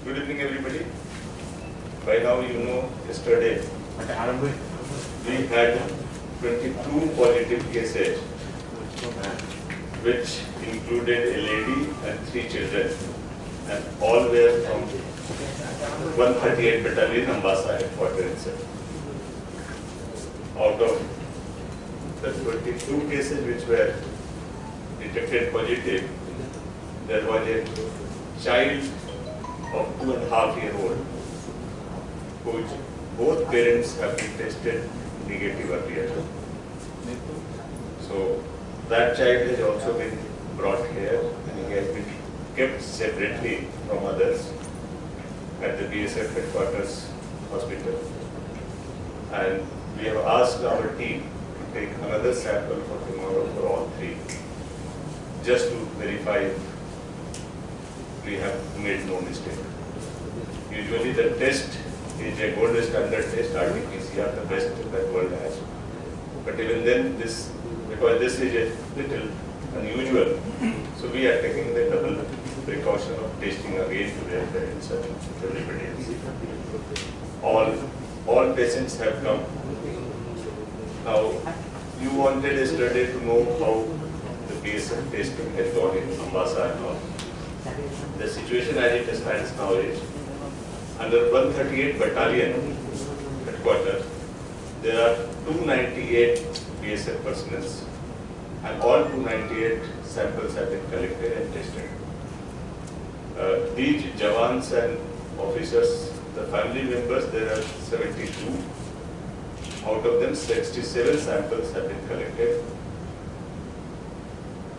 Good evening, everybody. By now, you know, yesterday we had 22 positive cases, which included a lady and 3 children, and all were from 138 Battalion, Ambassa headquarters itself. Out of the 22 cases which were detected positive, there was a child of 2.5-year-old, whose both parents have been tested negative earlier. So that child has also been brought here, and he has been kept separately from others at the BSF headquarters hospital. And we have asked our team to take another sample for tomorrow for all 3, just to verify if we have made no mistake. Usually the test is a gold standard test, RT-PCR, the best that world has. But even then, because this is a little unusual, so we are taking the double precaution of testing again to their parents and everybody else. All patients have come. Now, you wanted yesterday to know how the BSF testing has gone in Ambassa and all. The situation as it stands now is, under 138 Battalion headquarters, there are 298 BSF personnel, and all 298 samples have been collected and tested. These Jawans and officers, the family members, there are 72. Out of them, 67 samples have been collected.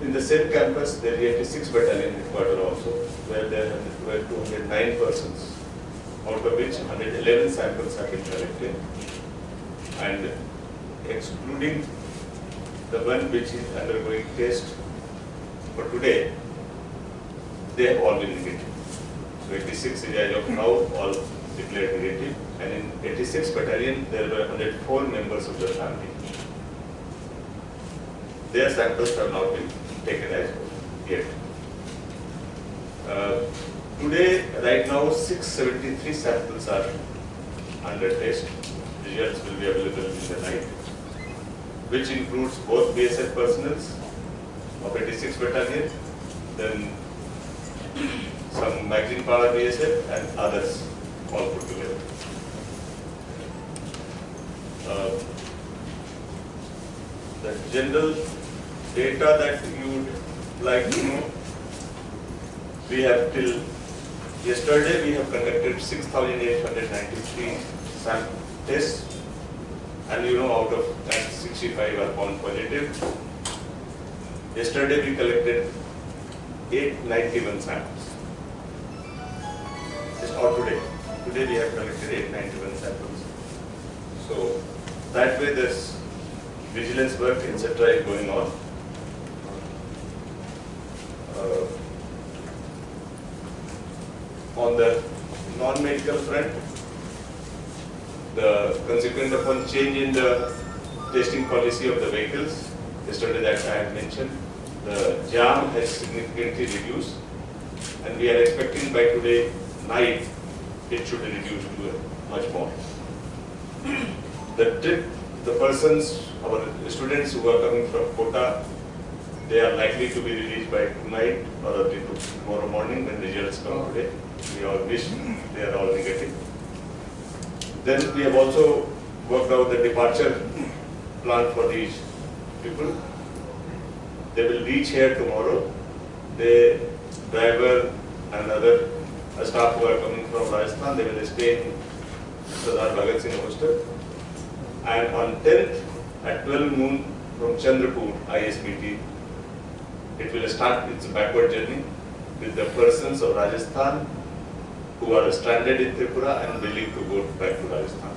In the same campus, there is 86 Battalion headquarters also, where there were 209 persons, out of which 111 samples have been collected. And excluding the one which is undergoing test for today, they have all been negative. So 86 is as of now all declared negative, and in 86 Battalion, there were 104 members of the family. Their samples have not been taken as yet. Today, right now, 673 samples are under test. Results will be available in the night, which includes both BSF personnel of 86 Battalion, then some Magazine Power BSF and others all put together. The general data that you would like to know, we have till yesterday we have conducted 6,893 sample tests, and you know, out of that 65 are found positive. Yesterday we collected 891 samples. Just or today we have collected 891 samples. So that way this vigilance work, etc. is going on. On the non-medical front, the consequent upon change in the testing policy of the vehicles, yesterday that I had mentioned, the jam has significantly reduced, and we are expecting by today night it should reduce to much more. The persons, our students who are coming from Kota, they are likely to be released by tonight or early tomorrow morning when results come today. We all wish they are all negative. Then we have also worked out the departure plan for these people. They will reach here tomorrow. The driver and other staff who are coming from Rajasthan, they will stay in Sardar Bhagat Singh Hostel. And on 10th at 12 noon from Chandrapur ISBT, it will start its backward journey with the persons of Rajasthan who are stranded in Tripura and willing to go back to Rajasthan.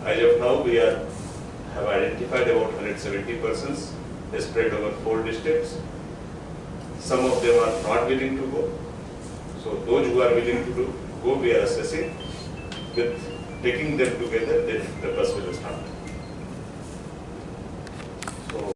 As of now, we have identified about 170 persons. They spread over 4 districts. Some of them are not willing to go. So those who are willing to go, we are assessing. With taking them together, then the bus will start.